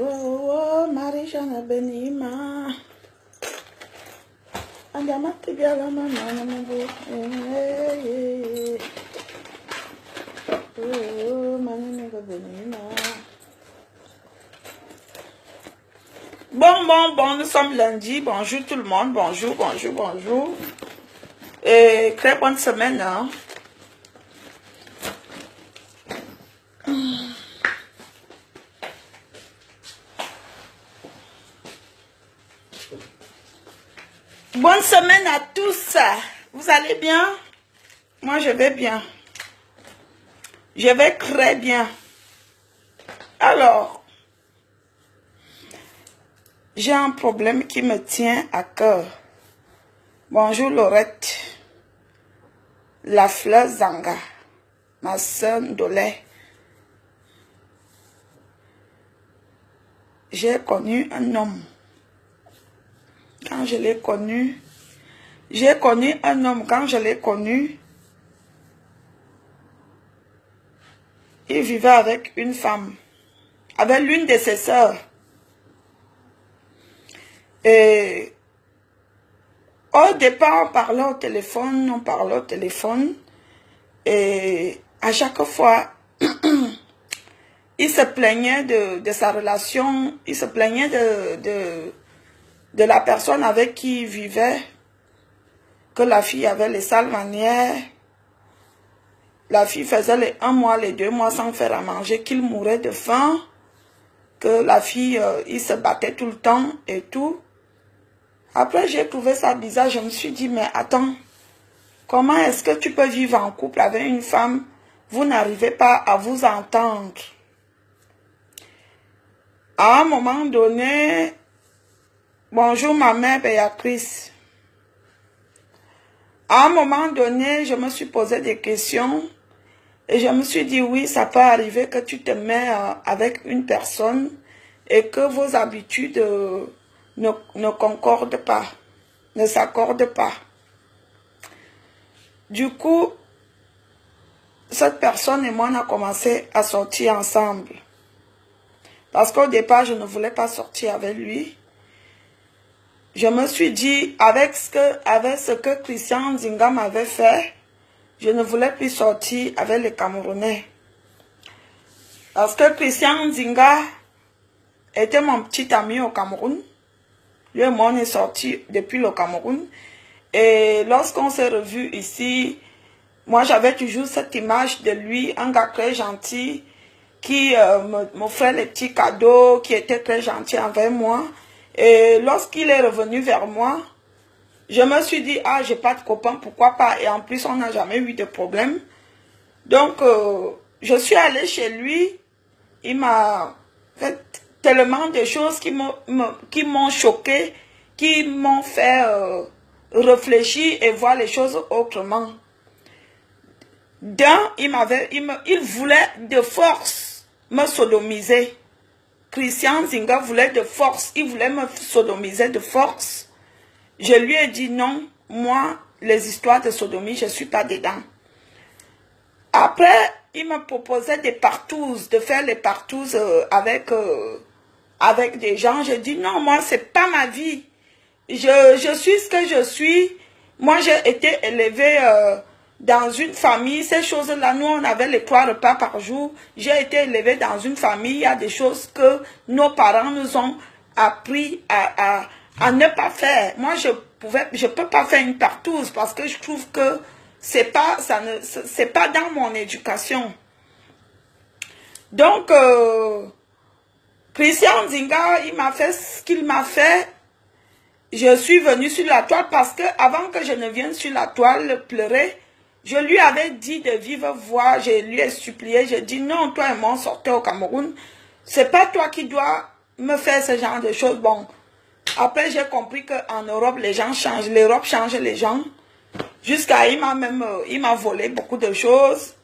oh, Marie-Jeanne Benima. Andamati biala mama namugo. Oh, Marie-Jeanne Benima. Bon, nous sommes lundi. Bonjour tout le monde. Bonjour. Et très bonne semaine, hein. Bonne semaine à tous. Vous allez bien? Moi, je vais bien. Je vais très bien. Alors, j'ai un problème qui me tient à cœur. Bonjour Laurette. La fleur Zanga. Ma soeur Ndolé. J'ai connu un homme. Quand je l'ai connu, j'ai connu un homme. Quand je l'ai connu, il vivait avec une femme, avec l'une de ses sœurs. Et au départ, on parlait au téléphone, et à chaque fois, il se plaignait de sa relation, il se plaignait de la personne avec qui il vivait, que la fille avait les sales manières, la fille faisait les 1 mois, les 2 mois sans faire à manger, qu'il mourait de faim, que la fille, il se battait tout le temps et tout. Après, j'ai trouvé ça bizarre, je me suis dit, mais attends, comment est-ce que tu peux vivre en couple avec une femme, vous n'arrivez pas à vous entendre? À un moment donné, bonjour ma mère Béatrice. À un moment donné, je me suis posé des questions et je me suis dit, oui, ça peut arriver que tu te mets avec une personne et que vos habitudes ne concordent pas, ne s'accordent pas. Du coup, cette personne et moi, on a commencé à sortir ensemble. Parce qu'au départ, je ne voulais pas sortir avec lui. Je me suis dit, avec ce que Christian Nzinga m'avait fait, je ne voulais plus sortir avec les Camerounais. Parce que Christian Nzinga était mon petit ami au Cameroun. Lui et moi, on est sortis depuis le Cameroun. Et lorsqu'on s'est revus ici, moi, j'avais toujours cette image de lui, un gars très gentil, qui m'offrait les petits cadeaux, qui était très gentil envers moi. Et lorsqu'il est revenu vers moi, je me suis dit, ah, j'ai pas de copain, pourquoi pas? Et en plus, on n'a jamais eu de problème. Donc, je suis allée chez lui. Il m'a fait tellement de choses qui m'ont choqué, qui m'ont fait réfléchir et voir les choses autrement. D'un, il voulait de force me sodomiser. Christian Nzinga voulait de force, il voulait me sodomiser de force. Je lui ai dit non, moi, les histoires de sodomie, je ne suis pas dedans. Après, il me proposait des partouzes, de faire les partouzes avec des gens. Je dis non, moi, ce n'est pas ma vie. Je suis ce que je suis. Moi, j'ai été élevée dans une famille. Ces choses-là, nous, on avait les 3 repas par jour. J'ai été élevée dans une famille. Il y a des choses que nos parents nous ont appris à ne pas faire. Moi, je peux pas faire une partouze parce que je trouve que c'est pas dans mon éducation. Donc, Christian Nzinga, il m'a fait ce qu'il m'a fait. Je suis venue sur la toile parce que avant que je ne vienne sur la toile pleurer, je lui avais dit de vive voix, je lui ai supplié, je dis non, toi et moi on sortait au Cameroun, c'est pas toi qui dois me faire ce genre de choses. Bon, après j'ai compris qu'en Europe les gens changent, l'Europe change les gens, jusqu'à il m'a volé beaucoup de choses,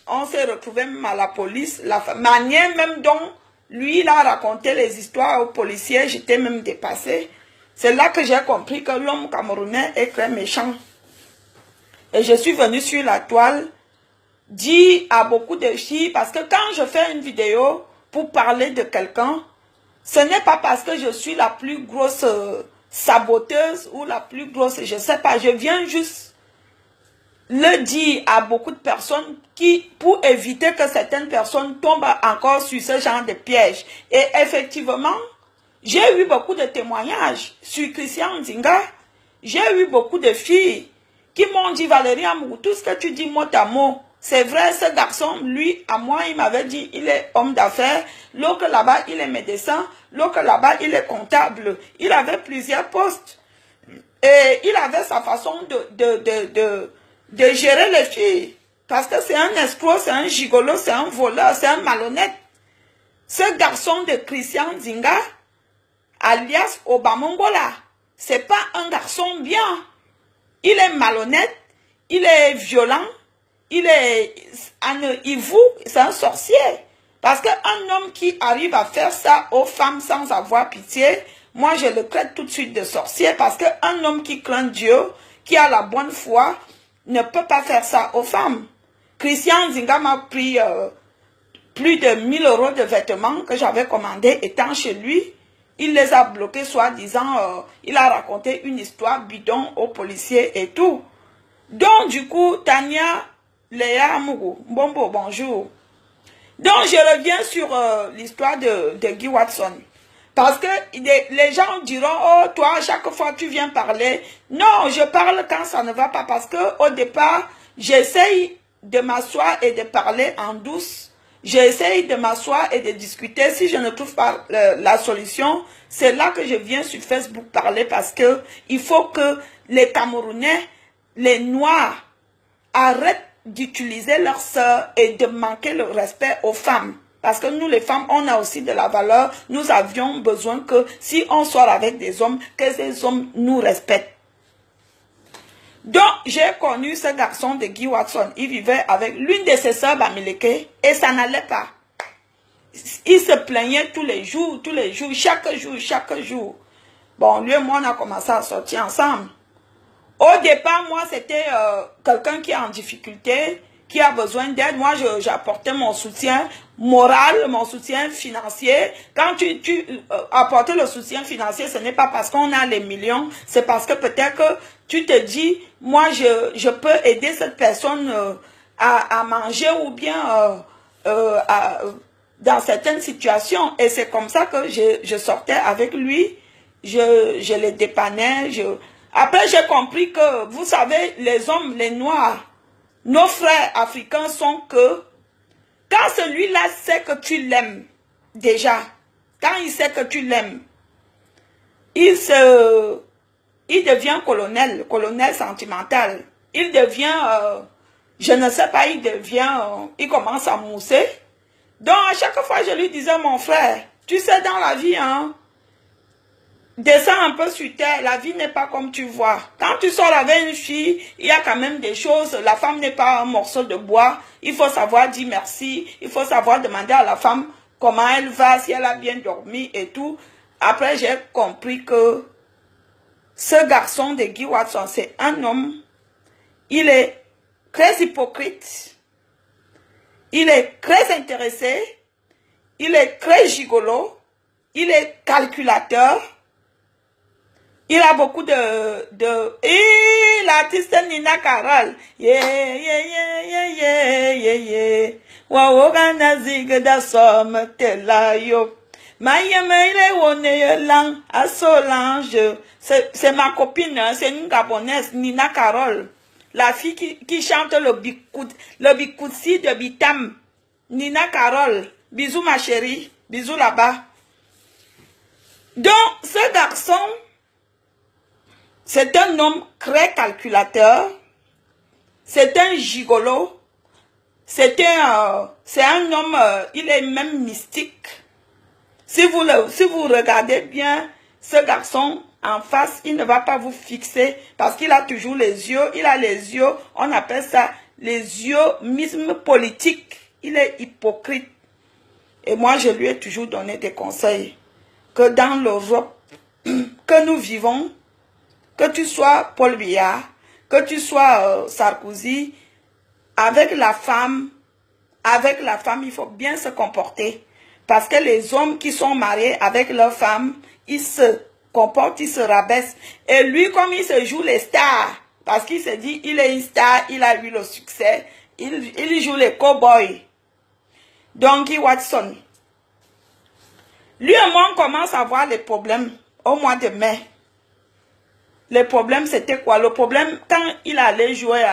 on s'est retrouvé même à la police, la manière même dont lui il a raconté les histoires aux policiers, j'étais même dépassée. C'est là que j'ai compris que l'homme camerounais est très méchant. Et je suis venue sur la toile dire à beaucoup de filles, parce que quand je fais une vidéo pour parler de quelqu'un, Ce n'est pas parce que je suis la plus grosse saboteuse ou la plus grosse, je ne sais pas. Je viens juste le dire à beaucoup de personnes pour éviter que certaines personnes tombent encore sur ce genre de piège. Et effectivement, j'ai eu beaucoup de témoignages sur Christian Nzinga. J'ai eu beaucoup de filles qui m'ont dit, Valérie Amourou, tout ce que tu dis mot à mot, c'est vrai, ce garçon, lui, à moi, il m'avait dit, il est homme d'affaires, l'autre là-bas, il est médecin, l'autre là-bas, il est comptable. Il avait plusieurs postes. Et il avait sa façon de gérer les filles. Parce que c'est un escroc, c'est un gigolo, c'est un voleur, c'est un malhonnête. Ce garçon de Christian Nzinga, alias Obamongola, c'est pas un garçon bien. Il est malhonnête, il est violent, il est c'est un sorcier. Parce qu'un homme qui arrive à faire ça aux femmes sans avoir pitié, moi je le traite tout de suite de sorcier. Parce qu'un homme qui craint Dieu, qui a la bonne foi, ne peut pas faire ça aux femmes. Christian Nzinga m'a pris plus de 1000 € de vêtements que j'avais commandés étant chez lui. Il les a bloqués, soi-disant, il a raconté une histoire bidon aux policiers et tout. Donc, du coup, Tania, Léa Amourou, bonjour. Donc, je reviens sur l'histoire de Guy Watson. Parce que les gens diront, oh, toi, chaque fois tu viens parler. Non, je parle quand ça ne va pas. Parce qu'au départ, j'essaye de m'asseoir et de parler en douce. J'essaye de m'asseoir et de discuter. Si je ne trouve pas la solution, c'est là que je viens sur Facebook parler. Parce que il faut que les Camerounais, les Noirs, arrêtent d'utiliser leurs sœurs et de manquer le respect aux femmes. Parce que nous, les femmes, on a aussi de la valeur. Nous avions besoin que si on sort avec des hommes, que ces hommes nous respectent. Donc, j'ai connu ce garçon de Guy Watson. Il vivait avec l'une de ses sœurs Bamileke et ça n'allait pas. Il se plaignait tous les jours, chaque jour. Bon, lui et moi, on a commencé à sortir ensemble. Au départ, moi, c'était quelqu'un qui est en difficulté, qui a besoin d'aide. Moi, j'apportais mon soutien moral, mon soutien financier. Quand tu apportes le soutien financier, ce n'est pas parce qu'on a les millions, c'est parce que peut-être que tu te dis, moi, je peux aider cette personne à manger ou bien dans certaines situations. Et c'est comme ça que je sortais avec lui, je les dépannais, Après, j'ai compris que, vous savez, les hommes, les Noirs, nos frères africains sont que, quand celui-là sait que tu l'aimes, déjà, quand il sait que tu l'aimes, il devient colonel sentimental. Il devient, je ne sais pas, il commence à mousser. Donc, à chaque fois, je lui disais, mon frère, tu sais, dans la vie, hein, descends un peu sur terre, la vie n'est pas comme tu vois. Quand tu sors avec une fille, il y a quand même des choses. La femme n'est pas un morceau de bois. Il faut savoir dire merci. Il faut savoir demander à la femme comment elle va, si elle a bien dormi et tout. Après, j'ai compris que ce garçon de Guy Watson, c'est un homme. Il est très hypocrite. Il est très intéressé. Il est très gigolo. Il est calculateur. Il a beaucoup et l'artiste Nina Carol. Yeah, yeah, yeah, yeah, yeah, yeah, yeah. Wawogana zig da somme telayo. Mayemele wone lang à Solange. C'est ma copine, c'est une Gabonaise, Nina Carol. La fille qui chante le Bikoutsi de Bitam. Nina Carol. Bisous ma chérie. Bisous là-bas. Donc, ce garçon, c'est un homme très calculateur, c'est un gigolo, c'est un homme, il est même mystique. Si vous regardez bien ce garçon en face, il ne va pas vous fixer parce qu'il a toujours les yeux, on appelle ça les yeux politique. Il est hypocrite. Et moi, je lui ai toujours donné des conseils que dans l'Europe que nous vivons, que tu sois Paul Biya, que tu sois Sarkozy, avec la femme, il faut bien se comporter. Parce que les hommes qui sont mariés avec leurs femmes, ils se comportent, ils se rabaissent. Et lui, comme il se joue les stars, parce qu'il se dit, il est une star, il a eu le succès, il joue les cow-boys. Donkey Watson. Lui et moi, on commence à voir les problèmes au mois de mai. Le problème, c'était quoi? Le problème, quand il allait jouer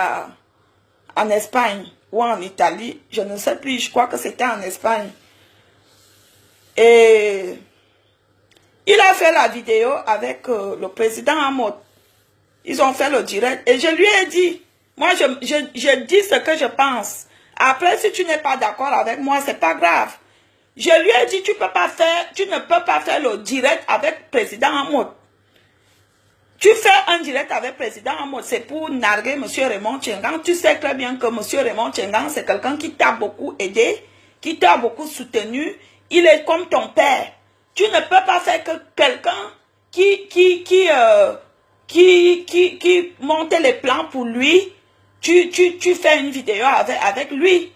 en Espagne ou en Italie, je ne sais plus, je crois que c'était en Espagne. Et il a fait la vidéo avec le président Hamod. Ils ont fait le direct. Et je lui ai dit, moi, je dis ce que je pense. Après, si tu n'es pas d'accord avec moi, c'est pas grave. Je lui ai dit, tu ne peux pas faire le direct avec le président Hamod. Tu fais un direct avec le président Hamod, c'est pour narguer M. Raymond Tchengan. Tu sais très bien que M. Raymond Tchengan, c'est quelqu'un qui t'a beaucoup aidé, qui t'a beaucoup soutenu. Il est comme ton père. Tu ne peux pas faire que quelqu'un qui montait les plans pour lui. Tu fais une vidéo avec lui.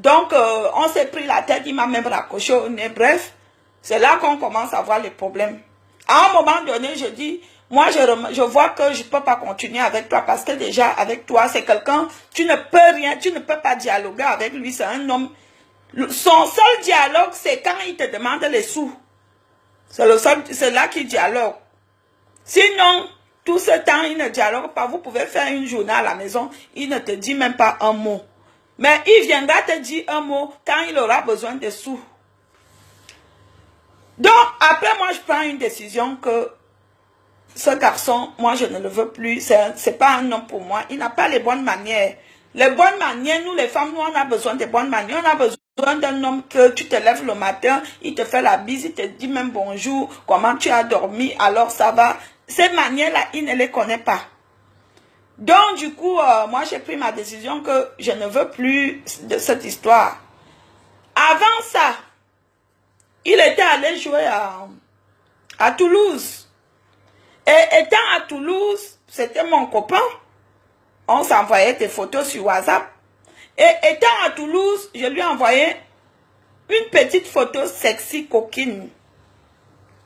Donc, on s'est pris la tête, il m'a même raccroché au nez. Bref, c'est là qu'on commence à voir les problèmes. À un moment donné, je dis, moi, je vois que je ne peux pas continuer avec toi parce que déjà, avec toi, c'est quelqu'un, tu ne peux rien, tu ne peux pas dialoguer avec lui, c'est un homme. Son seul dialogue, c'est quand il te demande les sous. C'est là qu'il dialogue. Sinon, tout ce temps, il ne dialogue pas. Vous pouvez faire une journée à la maison, il ne te dit même pas un mot. Mais il viendra te dire un mot quand il aura besoin de sous. Donc, après, moi, je prends une décision que ce garçon, moi, je ne le veux plus. C'est pas un homme pour moi. Il n'a pas les bonnes manières. Les bonnes manières, nous, les femmes, nous, on a besoin de bonnes manières. On a besoin d'un homme que tu te lèves le matin, il te fait la bise, il te dit même bonjour, comment tu as dormi, alors ça va. Ces manières-là, il ne les connaît pas. Donc, du coup, moi, j'ai pris ma décision que je ne veux plus de cette histoire. Avant ça, il était allé jouer à Toulouse. Et étant à Toulouse, c'était mon copain. On s'envoyait des photos sur WhatsApp. Et étant à Toulouse, je lui ai envoyé une petite photo sexy coquine.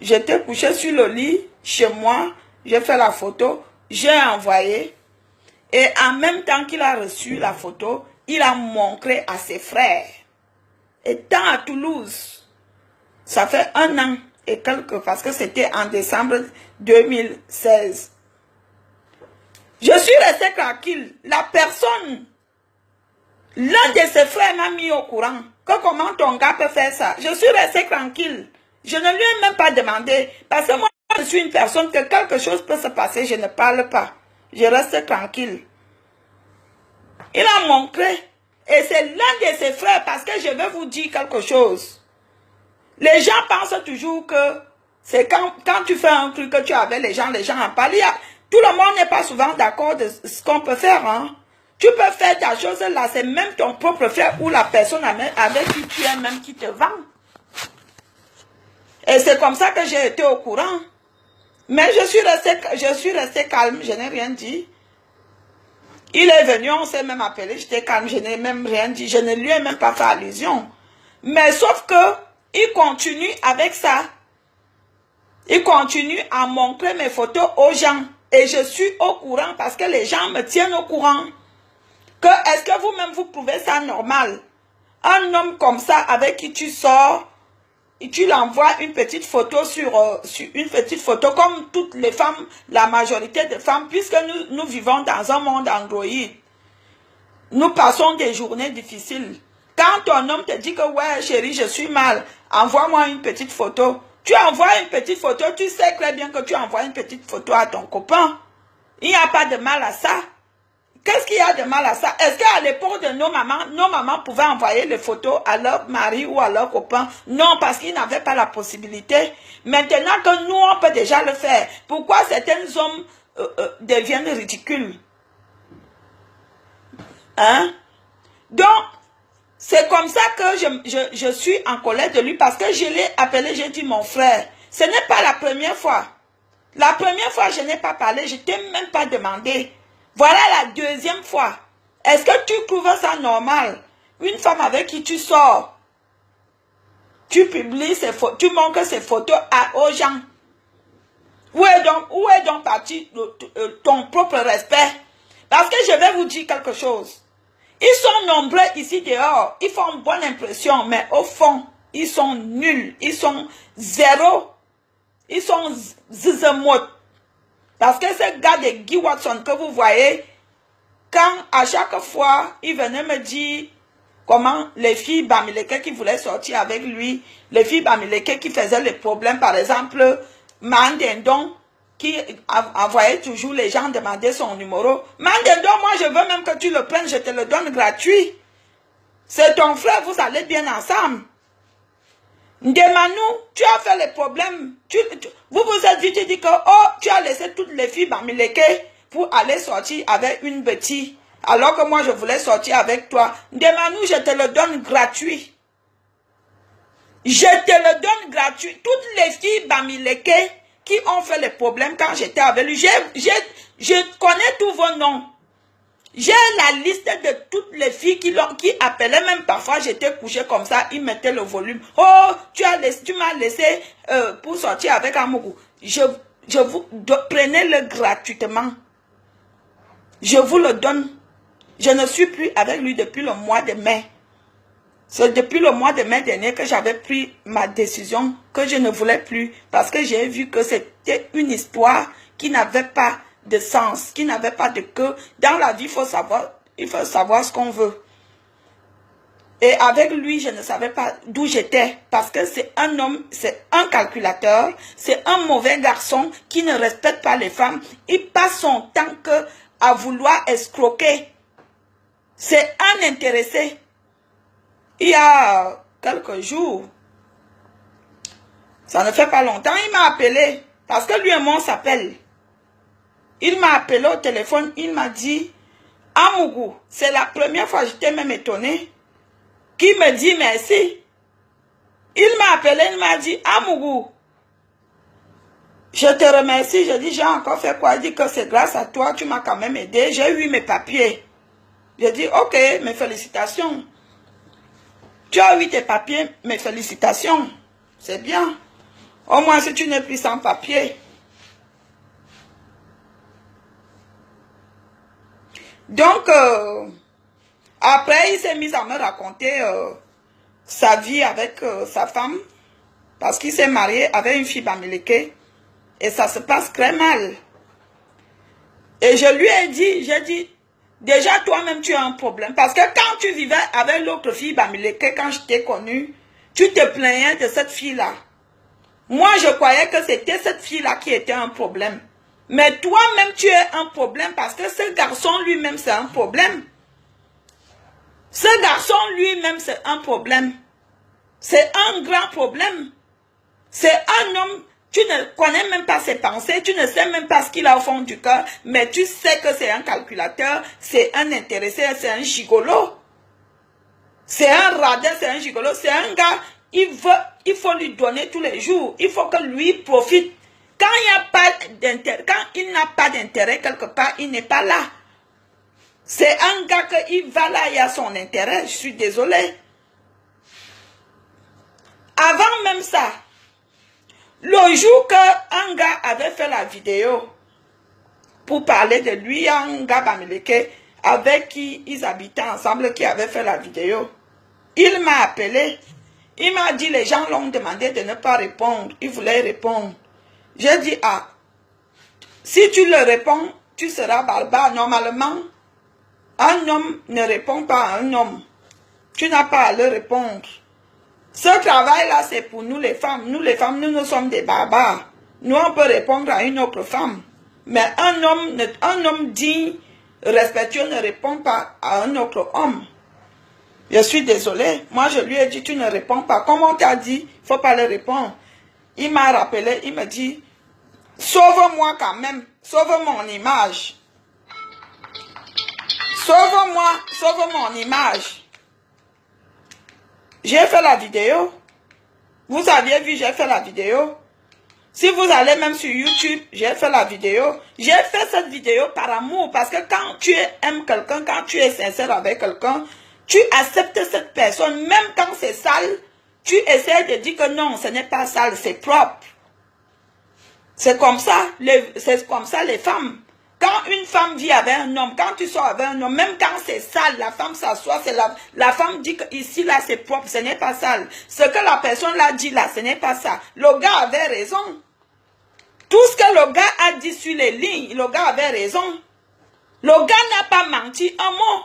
J'étais couché sur le lit, chez moi, j'ai fait la photo, j'ai envoyé. Et en même temps qu'il a reçu la photo, il a montré à ses frères. Étant à Toulouse, ça fait 1 an et quelques, parce que c'était en décembre 2016. Je suis resté tranquille. La personne, l'un de ses frères m'a mis au courant. Que comment ton gars peut faire ça? Je suis resté tranquille. Je ne lui ai même pas demandé. Parce que moi, je suis une personne que quelque chose peut se passer, je ne parle pas. Je reste tranquille. Il a montré. Et c'est l'un de ses frères, parce que je vais vous dire quelque chose. Les gens pensent toujours que c'est quand tu fais un truc que tu avais les gens en parlent. Tout le monde n'est pas souvent d'accord de ce qu'on peut faire. Hein? Tu peux faire ta chose là, c'est même ton propre frère ou la personne avec qui tu es même qui te vend. Et c'est comme ça que j'ai été au courant. Mais je suis resté calme, je n'ai rien dit. Il est venu, on s'est même appelé, j'étais calme, je n'ai même rien dit, je ne lui ai même pas fait allusion. Mais sauf que, il continue avec ça. Il continue à montrer mes photos aux gens. Et je suis au courant parce que les gens me tiennent au courant. Que est-ce que vous-même vous trouvez ça normal? Un homme comme ça avec qui tu sors, et tu l'envoies une petite photo sur une petite photo comme toutes les femmes, la majorité des femmes, puisque nous vivons dans un monde Android. Nous passons des journées difficiles. Quand ton homme te dit que ouais chérie, je suis mal, envoie-moi une petite photo. Tu envoies une petite photo, tu sais très bien que tu envoies une petite photo à ton copain. Il n'y a pas de mal à ça. Qu'est-ce qu'il y a de mal à ça? Est-ce qu'à l'époque de nos mamans pouvaient envoyer les photos à leur mari ou à leur copain? Non, parce qu'ils n'avaient pas la possibilité. Maintenant que nous, on peut déjà le faire. Pourquoi certains hommes deviennent ridicules? Hein? Donc, c'est comme ça que je suis en colère de lui parce que je l'ai appelé, j'ai dit mon frère. Ce n'est pas la première fois. La première fois, je n'ai pas parlé, je ne t'ai même pas demandé. Voilà la deuxième fois. Est-ce que tu trouves ça normal? Une femme avec qui tu sors, Tu publies ces photos, tu montres ces photos aux gens. Où est donc parti ton propre respect? Parce que je vais vous dire quelque chose. Ils sont nombreux ici dehors. Ils font une bonne impression, mais au fond, ils sont nuls. Ils sont zéro. Ils sont zizemout. Parce que ce gars de Guy Watson que vous voyez, quand à chaque fois, il venait me dire comment les filles Bamileke qui voulaient sortir avec lui, les filles Bamileke qui faisaient les problèmes, par exemple, Mandendon, qui envoyait toujours les gens demander son numéro. Mandendon, moi je veux même que tu le prennes, je te le donne gratuit. C'est ton frère, vous allez bien ensemble. Ndemanou, tu as fait les problèmes. Vous vous êtes dit, tu dis que oh, tu as laissé toutes les filles Bamileke pour aller sortir avec une bêtise. Alors que moi je voulais sortir avec toi. Ndemanou, je te le donne gratuit. Je te le donne gratuit. Toutes les filles Bamileke qui ont fait les problèmes quand j'étais avec lui. Je connais tous vos noms. J'ai la liste de toutes les filles qui appelaient, même parfois j'étais couché comme ça, ils mettaient le volume. Oh, tu m'as laissé pour sortir avec Amougou. Je vous prenez-le gratuitement. Je vous le donne. Je ne suis plus avec lui depuis le mois de mai. C'est depuis le mois de mai dernier que j'avais pris ma décision que je ne voulais plus parce que j'ai vu que c'était une histoire qui n'avait pas de sens, qui n'avait pas de queue. Dans la vie, il faut savoir ce qu'on veut. Et avec lui, je ne savais pas d'où j'étais parce que c'est un homme, c'est un calculateur, c'est un mauvais garçon qui ne respecte pas les femmes. Il passe son temps à vouloir escroquer. C'est un intéressé. Il y a quelques jours, ça ne fait pas longtemps, il m'a appelé, parce que lui et moi on s'appelle. Il m'a appelé au téléphone, il m'a dit, Amougou, c'est la première fois, j'étais même étonné, qui me dit merci. Il m'a appelé, il m'a dit, Amougou, je te remercie. Je dis, j'ai encore fait quoi? Il dit que c'est grâce à toi, tu m'as quand même aidé, j'ai eu mes papiers. Je dis, ok, mes félicitations. Tu as eu tes papiers, mes félicitations. C'est bien. Au moins, si tu n'es plus sans papier. Donc, après, il s'est mis à me raconter sa vie avec sa femme. Parce qu'il s'est marié avec une fille Bamileke. Et ça se passe très mal. Et je lui ai dit, j'ai dit, déjà, toi-même, tu as un problème. Parce que quand tu vivais avec l'autre fille, Bamileke, quand je t'ai connue, tu te plaignais de cette fille-là. Moi, je croyais que c'était cette fille-là qui était un problème. Mais toi-même, tu es un problème parce que ce garçon lui-même, c'est un problème. Ce garçon lui-même, c'est un problème. C'est un grand problème. C'est un homme... Tu ne connais même pas ses pensées, tu ne sais même pas ce qu'il a au fond du cœur, mais tu sais que c'est un calculateur, c'est un intéressé, c'est un gigolo. C'est un radin, c'est un gigolo, c'est un gars, il faut lui donner tous les jours, il faut que lui profite. Quand il n'a pas d'intérêt quelque part, il n'est pas là. C'est un gars qu'il va là, il a son intérêt, je suis désolée. Avant même ça, le jour qu'un gars avait fait la vidéo pour parler de lui, un gars Bamileke avec qui ils habitaient ensemble, qui avait fait la vidéo, il m'a appelé. Il m'a dit, les gens l'ont demandé de ne pas répondre. Il voulait répondre. J'ai dit, ah, si tu le réponds, tu seras barbare. Normalement, un homme ne répond pas à un homme. Tu n'as pas à le répondre. Ce travail-là, c'est pour nous les femmes. Nous les femmes, nous sommes des barbares. Nous, on peut répondre à une autre femme. Mais un homme digne, respectueux ne répond pas à un autre homme. Je suis désolée. Moi, je lui ai dit, tu ne réponds pas. Comme on t'a dit, il ne faut pas le répondre. Il m'a rappelé, il me dit, sauve-moi quand même. Sauve mon image. Sauve-moi, sauve mon image. J'ai fait la vidéo. Vous aviez vu, j'ai fait la vidéo. Si vous allez même sur YouTube, j'ai fait la vidéo. J'ai fait cette vidéo par amour. Parce que quand tu aimes quelqu'un, quand tu es sincère avec quelqu'un, tu acceptes cette personne. Même quand c'est sale, tu essaies de dire que non, ce n'est pas sale, c'est propre. C'est comme ça les femmes. Quand une femme vit avec un homme, quand tu sors avec un homme, même quand c'est sale, la femme s'assoit, c'est la femme dit que ici là c'est propre, ce n'est pas sale. Ce que la personne l'a dit là, ce n'est pas ça. Le gars avait raison. Tout ce que le gars a dit sur les lignes, le gars avait raison. Le gars n'a pas menti un mot.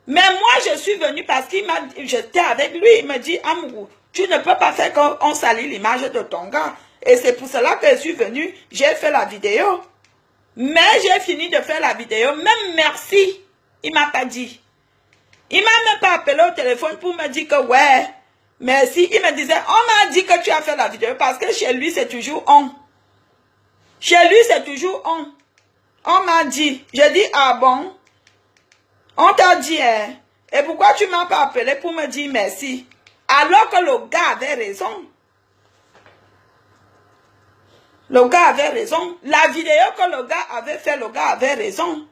Mais moi je suis venue parce qu'il m'a dit, j'étais avec lui, il me dit, Amourou, tu ne peux pas faire qu'on salit l'image de ton gars. Et c'est pour cela que je suis venue, j'ai fait la vidéo. Mais j'ai fini de faire la vidéo, même merci, il m'a pas dit. Il m'a même pas appelé au téléphone pour me dire que ouais, merci. Il me disait, on m'a dit que tu as fait la vidéo parce que chez lui c'est toujours on. Chez lui c'est toujours on. On m'a dit, j'ai dit, ah bon, on t'a dit, hein, et pourquoi tu m'as pas appelé pour me dire merci? Alors que le gars avait raison. Le gars avait raison. La vidéo que le gars avait fait, le gars avait raison.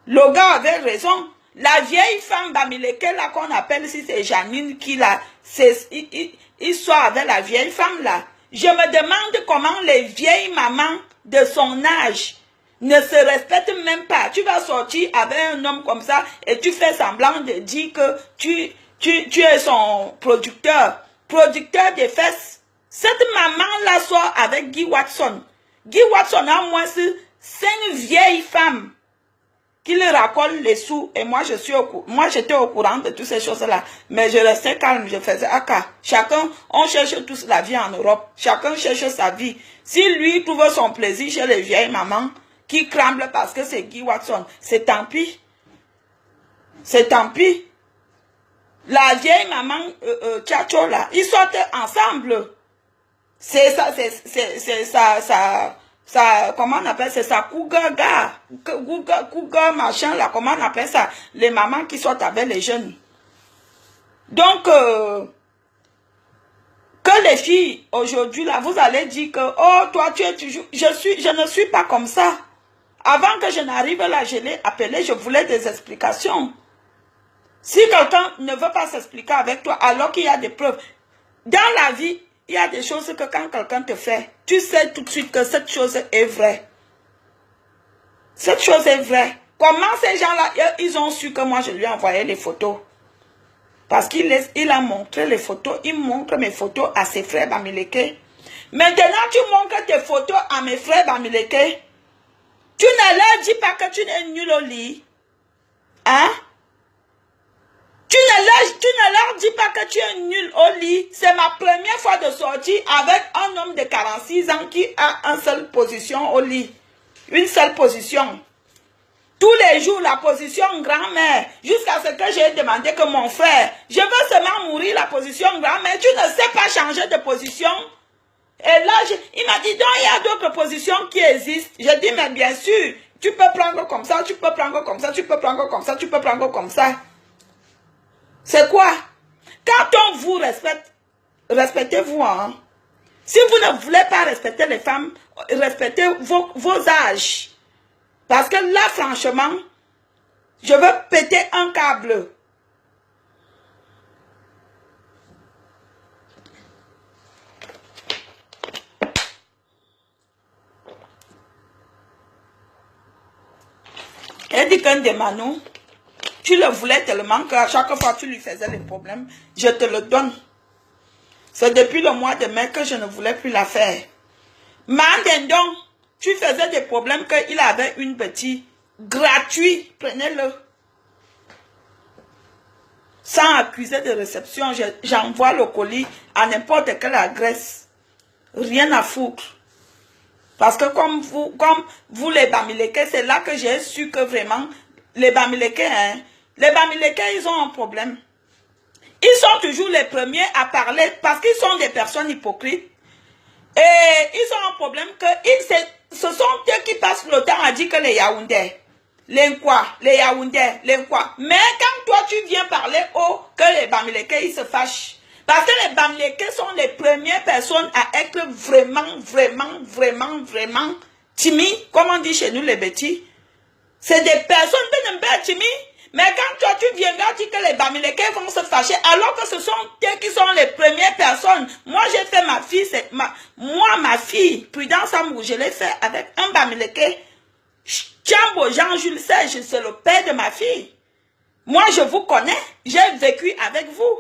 Le gars avait raison. La vieille femme Bamileke, là, qu'on appelle, si c'est Janine qui l'a, il sort avec la vieille femme, là. Je me demande comment les vieilles mamans de son âge ne se respectent même pas. Tu vas sortir avec un homme comme ça et tu fais semblant de dire que tu es son producteur des fesses. Cette maman-là sort avec Guy Watson. Guy Watson a au moins 5 vieilles femmes qui lui racolent les sous. Et moi, j'étais au courant de toutes ces choses-là. Mais je restais calme, je faisais aka. Chacun, on cherche tous la vie en Europe. Chacun cherche sa vie. Si lui trouve son plaisir chez les vieilles mamans qui crament parce que c'est Guy Watson, c'est tant pis. C'est tant pis. La vieille maman Tchacho là, ils sortent ensemble. C'est ça, comment on appelle, c'est ça, cougar, machin, là, comment on appelle ça, les mamans qui sortent avec les jeunes. Donc, que les filles, aujourd'hui, là, vous allez dire que, oh, toi, tu es toujours, je ne suis pas comme ça. Avant que je n'arrive là, je l'ai appelé, je voulais des explications. Si quelqu'un ne veut pas s'expliquer avec toi, alors qu'il y a des preuves, dans la vie, il y a des choses que quand quelqu'un te fait, tu sais tout de suite que cette chose est vraie. Cette chose est vraie. Comment ces gens-là, ils ont su que moi je lui ai envoyé les photos? Parce qu'il a montré les photos, il montre mes photos à ses frères Bamileke. Maintenant, tu montres tes photos à mes frères Bamileke. Tu ne leur dis pas que tu es nul au lit. Hein? Tu ne leur dis pas que tu es nul au lit. C'est ma première fois de sortir avec un homme de 46 ans qui a une seule position au lit. Une seule position. Tous les jours, la position grand-mère. Jusqu'à ce que j'ai demandé que mon frère, je veux seulement mourir la position grand-mère. Tu ne sais pas changer de position. Et là, il m'a dit, donc il y a d'autres positions qui existent. J'ai dit, mais bien sûr, tu peux prendre comme ça, tu peux prendre comme ça, tu peux prendre comme ça, tu peux prendre comme ça. C'est quoi? Quand on vous respecte, respectez-vous. Hein? Si vous ne voulez pas respecter les femmes, respectez vos âges. Parce que là, franchement, je veux péter un câble. Elle dit qu'un des Manou, tu le voulais tellement qu'à chaque fois que tu lui faisais les problèmes, je te le donne. C'est depuis le mois de mai que je ne voulais plus la faire. Mandendon, tu faisais des problèmes qu'il avait une petite gratuit. Prenez-le. Sans accuser de réception, j'envoie le colis à n'importe quelle adresse. Rien à foutre. Parce que comme vous les Bamileke, c'est là que j'ai su que vraiment, les Bamileke, hein, les Bamileke, ils ont un problème. Ils sont toujours les premiers à parler parce qu'ils sont des personnes hypocrites. Et ils ont un problème que ce sont eux qui passent le temps à dire que les Yaoundais, les Yaoundais, les quoi. Mais quand toi tu viens parler que les Bamileke, ils se fâchent. Parce que les Bamileke sont les premières personnes à être vraiment timides, comme on dit chez nous les bêtis. C'est des personnes qui n'aiment pas timides. Mais quand toi, tu viendras dire que les Bamileke vont se fâcher, alors que ce sont eux qui sont les premières personnes. Moi, j'ai fait ma fille, ma fille, Prudence Amour, je l'ai fait avec un Bamileke. Tiambo Jean-Jules Serge, c'est le père de ma fille. Moi, je vous connais, j'ai vécu avec vous.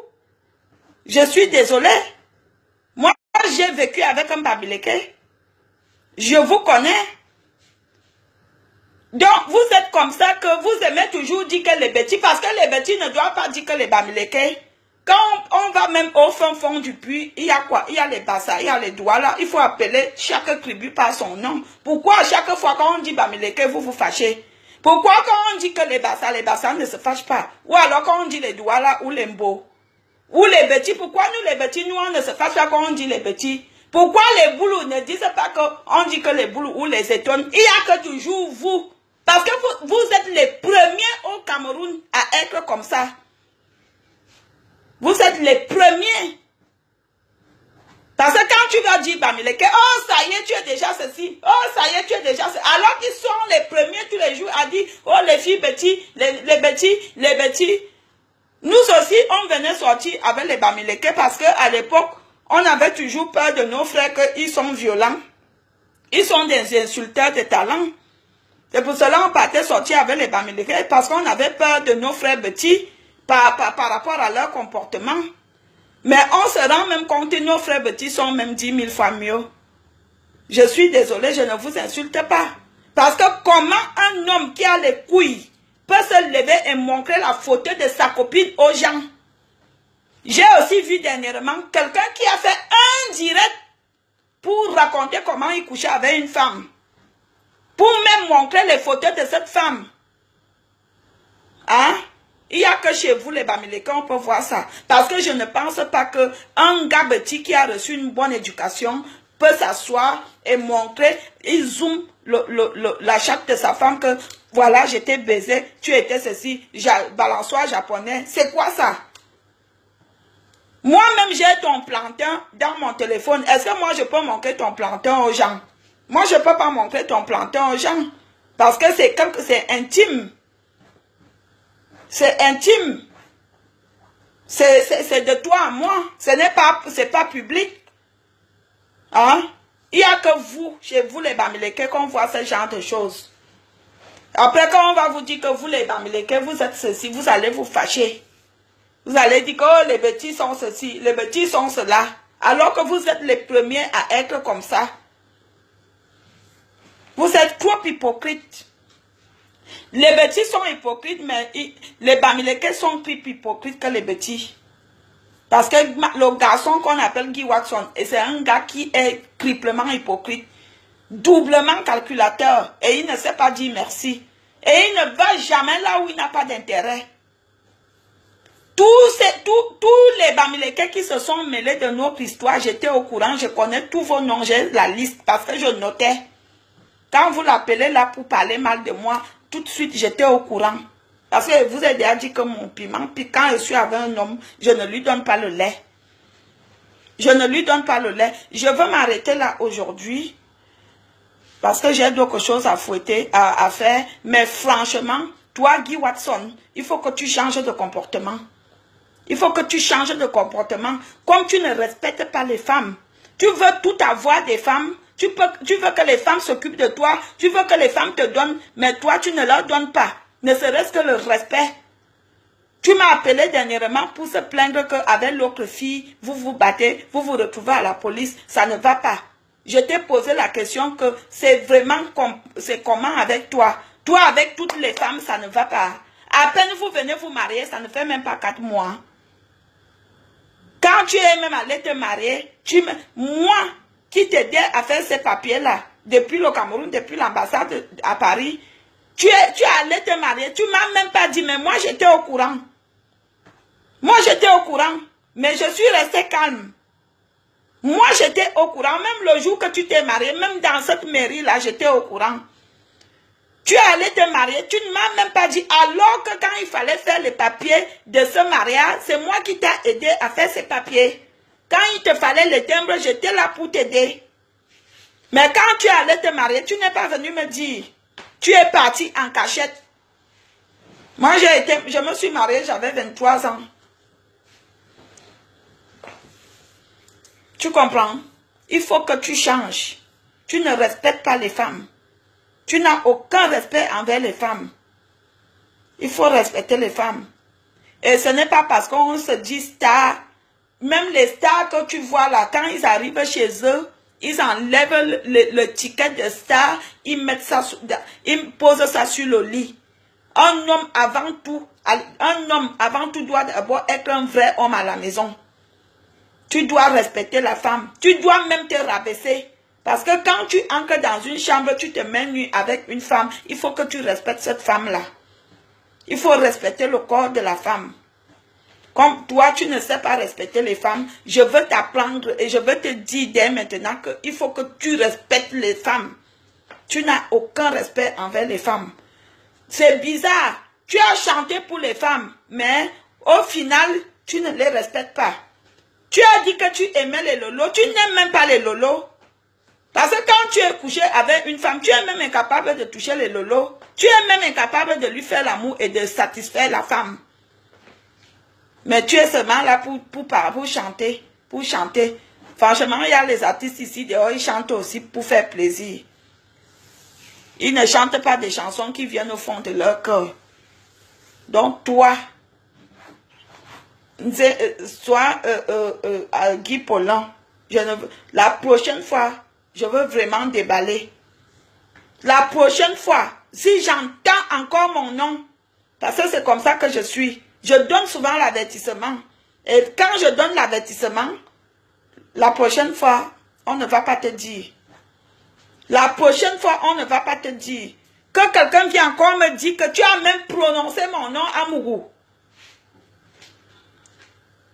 Je suis désolée. Moi, j'ai vécu avec un Bamileke. Je vous connais. Donc, vous êtes comme ça que vous aimez toujours dire que les bêtis, parce que les bêtis ne doivent pas dire que les Bamileke. Quand on va même au fond du puits, il y a quoi? Il y a les Bassa, il y a les Douala. Il faut appeler chaque tribu par son nom. Pourquoi chaque fois quand on dit Bamileke, vous vous fâchez? Pourquoi quand on dit que les Bassa ne se fâchent pas? Ou alors quand on dit les Douala ou les Mbo? Ou les bêtis, pourquoi nous les bêtis, nous on ne se fâche pas quand on dit les bêtis? Pourquoi les boulous ne disent pas qu'on dit que les boulous ou les étonnes? Il n'y a que toujours vous. Parce que vous êtes les premiers au Cameroun à être comme ça. Vous êtes les premiers. Parce que quand tu vas dire Bamileke, oh ça y est, tu es déjà ceci. Oh ça y est, tu es déjà ceci. Alors qu'ils sont les premiers tous les jours à dire, oh les filles bêtis, les bêtis. Nous aussi, on venait sortir avec les Bamileke parce qu'à l'époque, on avait toujours peur de nos frères qu'ils sont violents. Ils sont des insulteurs de talent. C'est pour cela qu'on partait sortir avec les Bamileke parce qu'on avait peur de nos frères petits par rapport à leur comportement. Mais on se rend même compte que nos frères petits sont même 10 000 fois mieux. Je suis désolée, je ne vous insulte pas. Parce que comment un homme qui a les couilles peut se lever et montrer la photo de sa copine aux gens? J'ai aussi vu dernièrement quelqu'un qui a fait un direct pour raconter comment il couchait avec une femme. Pour même montrer les photos de cette femme. Hein? Il n'y a que chez vous, les Bamileke, on peut voir ça. Parce que je ne pense pas qu'un gars petit qui a reçu une bonne éducation peut s'asseoir et montrer, il zoome la chatte de sa femme que, voilà, j'étais baisé, tu étais ceci, balançoire japonais. C'est quoi ça? Moi-même, j'ai ton plantain dans mon téléphone. Est-ce que moi, je peux montrer ton plantain aux gens? Moi, je ne peux pas montrer ton plantain aux gens. Parce que c'est intime. C'est intime. C'est de toi à moi. C'est pas public. Hein? Il n'y a que vous, chez vous les Bamileke, qu'on voit ce genre de choses. Après, quand on va vous dire que vous les Bamileke, vous êtes ceci, vous allez vous fâcher. Vous allez dire que oh, les petits sont ceci, les petits sont cela. Alors que vous êtes les premiers à être comme ça. Vous êtes trop hypocrites. Les bêtis sont hypocrites, mais les Bamileke sont plus hypocrites que les bêtis. Parce que le garçon qu'on appelle Guy Watson, c'est un gars qui est triplement hypocrite, doublement calculateur, et il ne sait pas dire merci. Et il ne va jamais là où il n'a pas d'intérêt. Tous les Bamileke qui se sont mêlés de notre histoire, j'étais au courant, je connais tous vos noms, j'ai la liste parce que je notais. Quand vous l'appelez là pour parler mal de moi, tout de suite j'étais au courant. Parce que vous avez déjà dit que mon piment, puis quand je suis avec un homme, je ne lui donne pas le lait. Je ne lui donne pas le lait. Je veux m'arrêter là aujourd'hui. Parce que j'ai d'autres choses à fouetter, à faire. Mais franchement, toi Guy Watson, il faut que tu changes de comportement. Il faut que tu changes de comportement. Comme tu ne respectes pas les femmes. Tu veux tout avoir des femmes. Tu veux que les femmes s'occupent de toi. Tu veux que les femmes te donnent. Mais toi, tu ne leur donnes pas. Ne serait-ce que le respect. Tu m'as appelé dernièrement pour se plaindre qu'avec l'autre fille, vous vous battez, vous vous retrouvez à la police. Ça ne va pas. Je t'ai posé la question que c'est vraiment c'est comment avec toi. Toi, avec toutes les femmes, ça ne va pas. À peine vous venez vous marier, ça ne fait même pas 4 mois. Quand tu es même allé te marier, moi qui t'aidais à faire ces papiers-là, depuis le Cameroun, depuis l'ambassade à Paris, tu es allé te marier, tu ne m'as même pas dit, mais moi j'étais au courant. Moi j'étais au courant, mais je suis restée calme. Moi j'étais au courant, même le jour que tu t'es marié, même dans cette mairie-là, j'étais au courant. Tu es allé te marier, tu ne m'as même pas dit, alors que quand il fallait faire les papiers de ce mariage, c'est moi qui t'ai aidé à faire ces papiers. Quand il te fallait les timbres, j'étais là pour t'aider. Mais quand tu es allé te marier, tu n'es pas venu me dire. Tu es parti en cachette. Moi, je me suis mariée, j'avais 23 ans. Tu comprends? Il faut que tu changes. Tu ne respectes pas les femmes. Tu n'as aucun respect envers les femmes. Il faut respecter les femmes. Et ce n'est pas parce qu'on se dit star. Même les stars que tu vois là, quand ils arrivent chez eux, ils enlèvent le ticket de star, ils mettent ça, ils posent ça sur le lit. Un homme avant tout doit d'abord être un vrai homme à la maison. Tu dois respecter la femme. Tu dois même te rabaisser. Parce que quand tu entres dans une chambre, tu te mets nu avec une femme, il faut que tu respectes cette femme-là. Il faut respecter le corps de la femme. Comme toi, tu ne sais pas respecter les femmes, je veux t'apprendre et je veux te dire dès maintenant qu'il faut que tu respectes les femmes. Tu n'as aucun respect envers les femmes. C'est bizarre. Tu as chanté pour les femmes, mais au final, tu ne les respectes pas. Tu as dit que tu aimais les lolos, tu n'aimes même pas les lolos. Parce que quand tu es couché avec une femme, tu es même incapable de toucher les lolos. Tu es même incapable de lui faire l'amour et de satisfaire la femme. Mais tu es seulement là pour chanter. Pour chanter. Franchement, il y a les artistes ici dehors, ils chantent aussi pour faire plaisir. Ils ne chantent pas des chansons qui viennent au fond de leur cœur. Donc toi, soit Guy Paulin, la prochaine fois, je veux vraiment déballer. La prochaine fois, si j'entends encore mon nom, parce que c'est comme ça que je suis, je donne souvent l'avertissement. Et quand je donne l'avertissement, la prochaine fois, on ne va pas te dire. La prochaine fois, on ne va pas te dire. Que quelqu'un vient encore me dire que tu as même prononcé mon nom Amourou.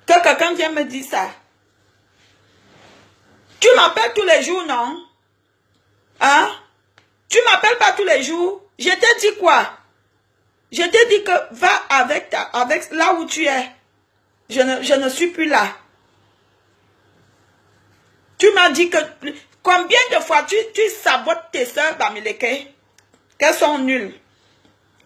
Que quelqu'un vient me dire ça. Tu m'appelles tous les jours, non? Hein? Tu m'appelles pas tous les jours? Je t'ai dit quoi? Je t'ai dit que va avec là où tu es. Je ne suis plus là. Tu m'as dit que... Combien de fois tu sabotes tes soeurs, Bamileke? Qu'elles sont nulles.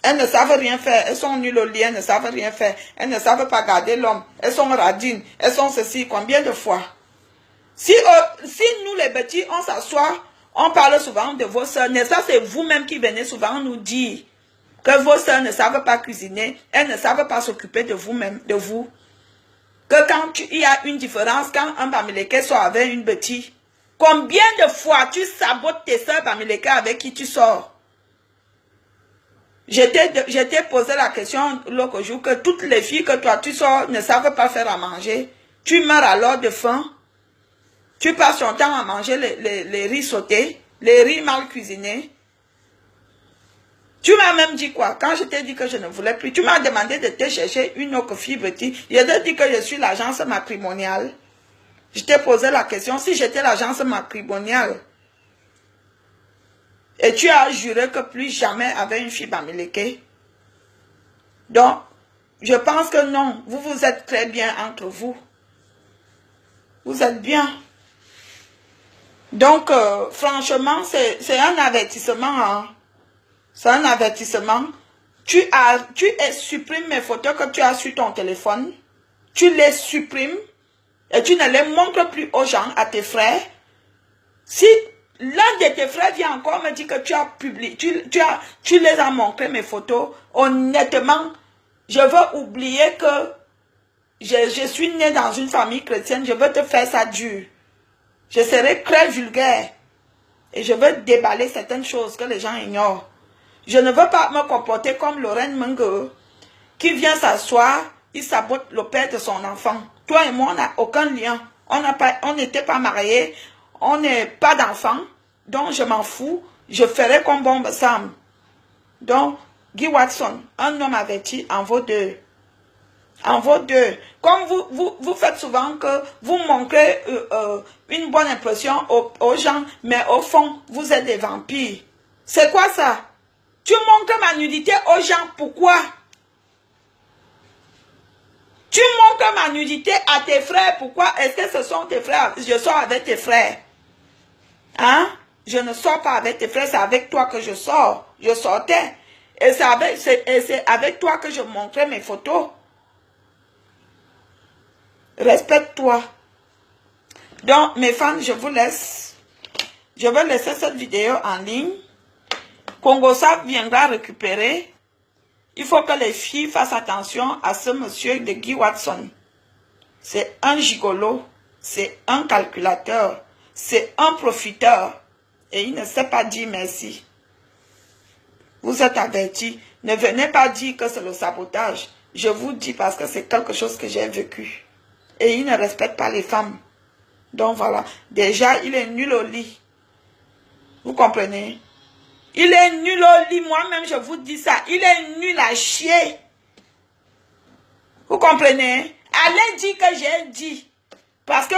Elles ne savent rien faire. Elles sont nulles au lit. Elles ne savent rien faire. Elles ne savent pas garder l'homme. Elles sont radines. Elles sont ceci. Combien de fois? Si nous les petits, on s'assoit, on parle souvent de vos soeurs. Mais ça, c'est vous-même qui venez souvent nous dire que vos soeurs ne savent pas cuisiner. Elles ne savent pas s'occuper de vous-même, de vous. Que quand il y a une différence, quand un Bamileke sort avec une petite, combien de fois tu sabotes tes soeurs Bamileke avec qui tu sors? Je t'ai posé la question l'autre jour que toutes les filles que toi tu sors ne savent pas faire à manger. Tu meurs alors de faim. Tu passes ton temps à manger les riz sautés, les riz mal cuisinés. Tu m'as même dit quoi? Quand je t'ai dit que je ne voulais plus, tu m'as demandé de te chercher une autre fille petite. Je t'ai dit que je suis l'agence matrimoniale. Je t'ai posé la question si j'étais l'agence matrimoniale. Et tu as juré que plus jamais avec une fille Bamileke. Donc, je pense que non. Vous êtes très bien entre vous. Vous êtes bien. Donc, franchement, c'est un avertissement. Hein. C'est un avertissement. Tu supprimes mes photos que tu as sur ton téléphone. Tu les supprimes. Et tu ne les montres plus aux gens, à tes frères. Si l'un de tes frères vient encore me dire que tu as publié, tu les as montré mes photos, honnêtement, je veux oublier que je suis née dans une famille chrétienne, je veux te faire ça dur. Je serai très vulgaire. Et je veux déballer certaines choses que les gens ignorent. Je ne veux pas me comporter comme Lorraine Mengue, qui vient s'asseoir, il sabote le père de son enfant. Toi et moi, on n'a aucun lien. On n'était pas mariés. On n'est pas d'enfants. Donc, je m'en fous. Je ferai comme bon me semble. Donc, Guy Watson, un homme averti en vaut deux. En vaut deux. Comme vous faites souvent que vous montrez une bonne impression aux gens, mais au fond, vous êtes des vampires. C'est quoi ça? Tu montres ma nudité aux gens, pourquoi? Tu montres ma nudité à tes frères, pourquoi? Est-ce que ce sont tes frères? Je sors avec tes frères. Hein? Je ne sors pas avec tes frères, c'est avec toi que je sors. Je sortais. Et c'est avec toi que je montrais mes photos. Respecte-toi. Donc, mes fans, je vous laisse. Je vais laisser cette vidéo en ligne. Congosa viendra récupérer. Il faut que les filles fassent attention à ce monsieur de Guy Watson. C'est un gigolo. C'est un calculateur. C'est un profiteur. Et il ne sait pas dire merci. Vous êtes avertis. Ne venez pas dire que c'est le sabotage. Je vous dis parce que c'est quelque chose que j'ai vécu. Et il ne respecte pas les femmes. Donc voilà. Déjà, il est nul au lit. Vous comprenez? Il est nul au lit. Moi-même, je vous dis ça. Il est nul à chier. Vous comprenez? Allez dire que j'ai dit. Parce que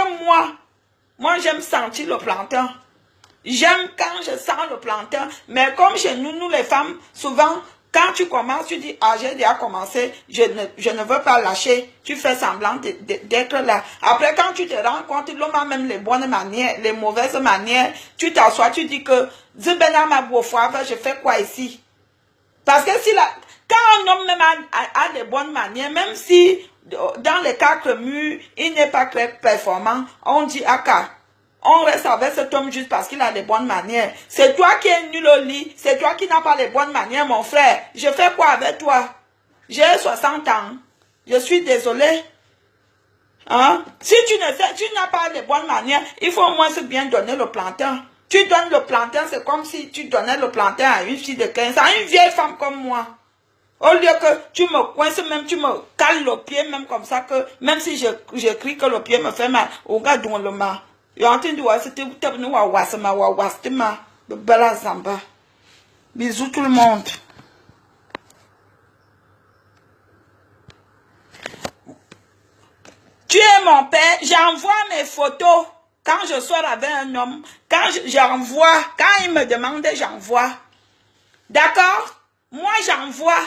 moi j'aime sentir le plantain. J'aime quand je sens le plantain. Mais comme chez nous les femmes, souvent, quand tu commences, tu dis, ah, j'ai déjà commencé, je ne veux pas lâcher. Tu fais semblant d'être là. Après, quand tu te rends compte, l'homme a même les bonnes manières, les mauvaises manières. Tu t'assois, tu dis que, je fais quoi ici? Parce que quand un homme même a des bonnes manières, même si dans les quatre murs, il n'est pas très performant, on dit, aka. On reste avec cet homme juste parce qu'il a des bonnes manières. C'est toi qui es nul au lit. C'est toi qui n'as pas les bonnes manières, mon frère. Je fais quoi avec toi? J'ai 60 ans. Je suis désolé. Hein? Si tu n'as pas les bonnes manières, il faut au moins se bien donner le plantain. Tu donnes le plantain, c'est comme si tu donnais le plantain à une fille de 15 ans, à une vieille femme comme moi. Au lieu que tu me coinces, même tu me cales le pied, même comme ça, que même si je crie que le pied me fait mal, au gars dont le mal. Bisous tout le monde. Tu es mon père, j'envoie mes photos quand je sors avec un homme. Quand j'envoie, quand il me demande, j'envoie. D'accord? Moi, j'envoie.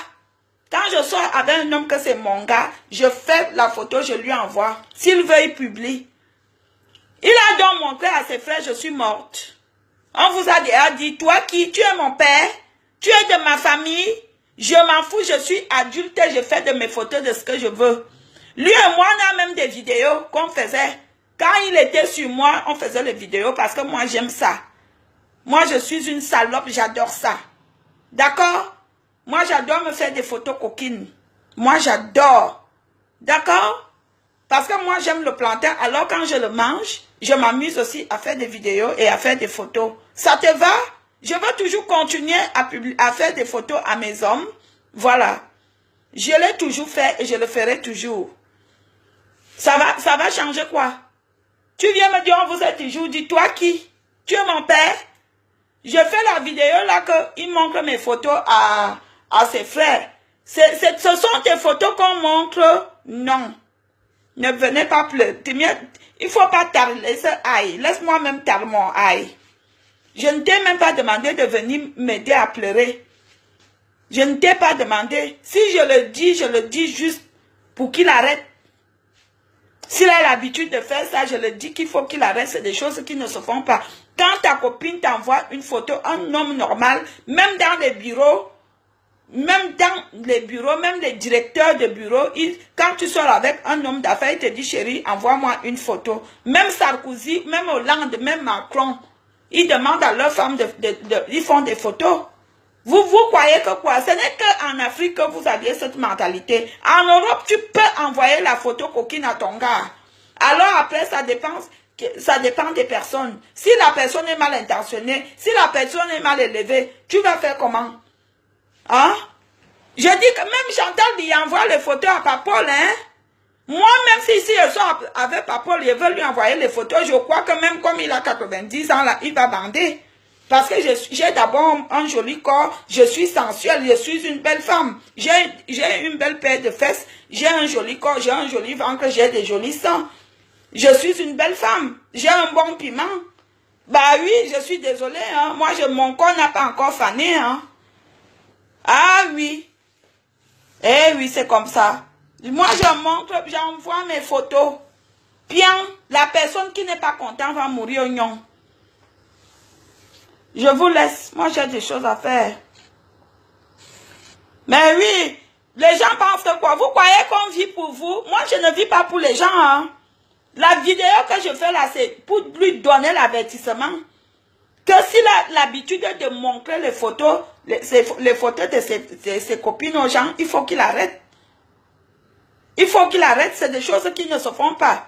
Quand je sors avec un homme que c'est mon gars, je fais la photo, je lui envoie. S'il veut, il publie. Il a donc montré à ses frères, je suis morte. On vous a déjà dit, toi qui, tu es mon père, tu es de ma famille, je m'en fous, je suis adulte et je fais de mes photos de ce que je veux. Lui et moi, on a même des vidéos qu'on faisait. Quand il était sur moi, on faisait les vidéos parce que moi, j'aime ça. Moi, je suis une salope, j'adore ça. D'accord? Moi, j'adore me faire des photos coquines. Moi, j'adore. D'accord? Parce que moi, j'aime le plantain. Alors, quand je le mange, je m'amuse aussi à faire des vidéos et à faire des photos. Ça te va? Je veux toujours continuer à faire des photos à mes hommes. Voilà. Je l'ai toujours fait et je le ferai toujours. Ça va changer quoi? Tu viens me dire, on vous a toujours dit, toi qui? Tu es mon père? Je fais la vidéo là qu'il montre mes photos à ses frères. Ce sont tes photos qu'on montre? Non. Ne venez pas pleurer. Il ne faut pas laisser aïe. Laisse-moi même taire mon aïe. Je ne t'ai même pas demandé de venir m'aider à pleurer. Je ne t'ai pas demandé. Si je le dis juste pour qu'il arrête. S'il a l'habitude de faire ça, je le dis qu'il faut qu'il arrête. C'est des choses qui ne se font pas. Quand ta copine t'envoie une photo, un homme normal, même dans les bureaux, même les directeurs de bureau, quand tu sors avec un homme d'affaires, il te dit, chérie, envoie-moi une photo. Même Sarkozy, même Hollande, même Macron, ils demandent à leurs femmes, ils font des photos. Vous croyez que quoi? Ce n'est qu'en Afrique que vous aviez cette mentalité. En Europe, tu peux envoyer la photo coquine à ton gars. Alors après, ça dépend des personnes. Si la personne est mal intentionnée, si la personne est mal élevée, tu vas faire comment? Hein? Je dis que même Chantal lui envoie les photos à Papol, hein? Moi, même si je sors avec Papol, je veux lui envoyer les photos, je crois que même comme il a 90 ans, là, il va bander. Parce que j'ai d'abord un joli corps, je suis sensuelle, je suis une belle femme. J'ai une belle paire de fesses, j'ai un joli corps, j'ai un joli ventre, j'ai des jolis seins. Je suis une belle femme, j'ai un bon piment. Bah oui, je suis désolée, hein. Moi, mon corps n'a pas encore fané, hein. Ah oui. Eh oui, c'est comme ça. Moi, j'envoie mes photos. Bien, la personne qui n'est pas contente va mourir au gnon. Je vous laisse. Moi, j'ai des choses à faire. Mais oui, les gens pensent que quoi? Vous croyez qu'on vit pour vous? Moi, je ne vis pas pour les gens. Hein. La vidéo que je fais là, c'est pour lui donner l'avertissement. Que s'il a l'habitude de montrer les photos, les photos de ses copines aux gens, il faut qu'il arrête. Il faut qu'il arrête, c'est des choses qui ne se font pas.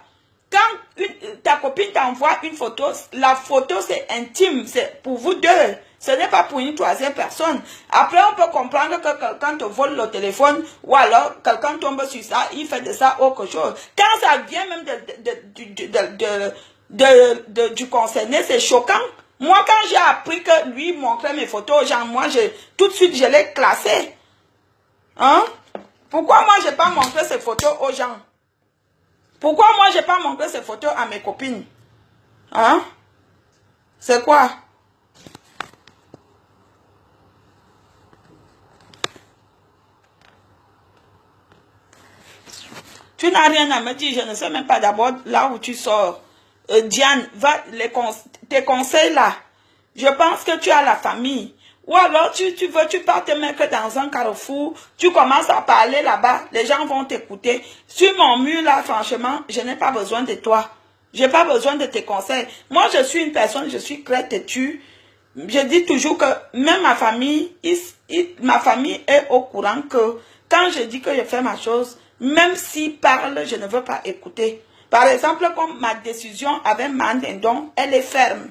Quand ta copine t'envoie une photo, la photo c'est intime, c'est pour vous deux. Ce n'est pas pour une troisième personne. Après, on peut comprendre que quelqu'un te vole le téléphone ou alors quelqu'un tombe sur ça, il fait de ça autre chose. Quand ça vient même du concerné, c'est choquant. Moi, quand j'ai appris que lui montrait mes photos aux gens, moi, tout de suite, je l'ai classé. Hein? Pourquoi moi, je n'ai pas montré ces photos aux gens? Pourquoi moi, je n'ai pas montré ces photos à mes copines? Hein? C'est quoi? Tu n'as rien à me dire, je ne sais même pas d'abord là où tu sors. Diane, va tes conseils là. Je pense que tu as la famille. Ou alors tu pars te mettre dans un carrefour, tu commences à parler là-bas, les gens vont t'écouter. Sur mon mur là, franchement, je n'ai pas besoin de toi. Je n'ai pas besoin de tes conseils. Moi, je suis une personne, je suis très têtue. Je dis toujours que même ma famille, ma famille est au courant que quand je dis que je fais ma chose, même s'ils parlent, je ne veux pas écouter. Par exemple, comme ma décision avec Mandendon, elle est ferme.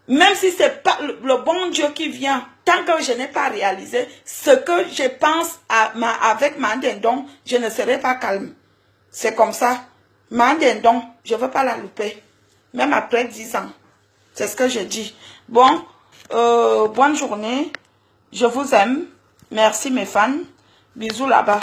Même si ce n'est pas le bon Dieu qui vient, tant que je n'ai pas réalisé ce que je pense avec Mandendon, je ne serai pas calme. C'est comme ça. Mandendon, je ne veux pas la louper. Même après 10 ans. C'est ce que je dis. Bon, bonne journée. Je vous aime. Merci mes fans. Bisous là-bas.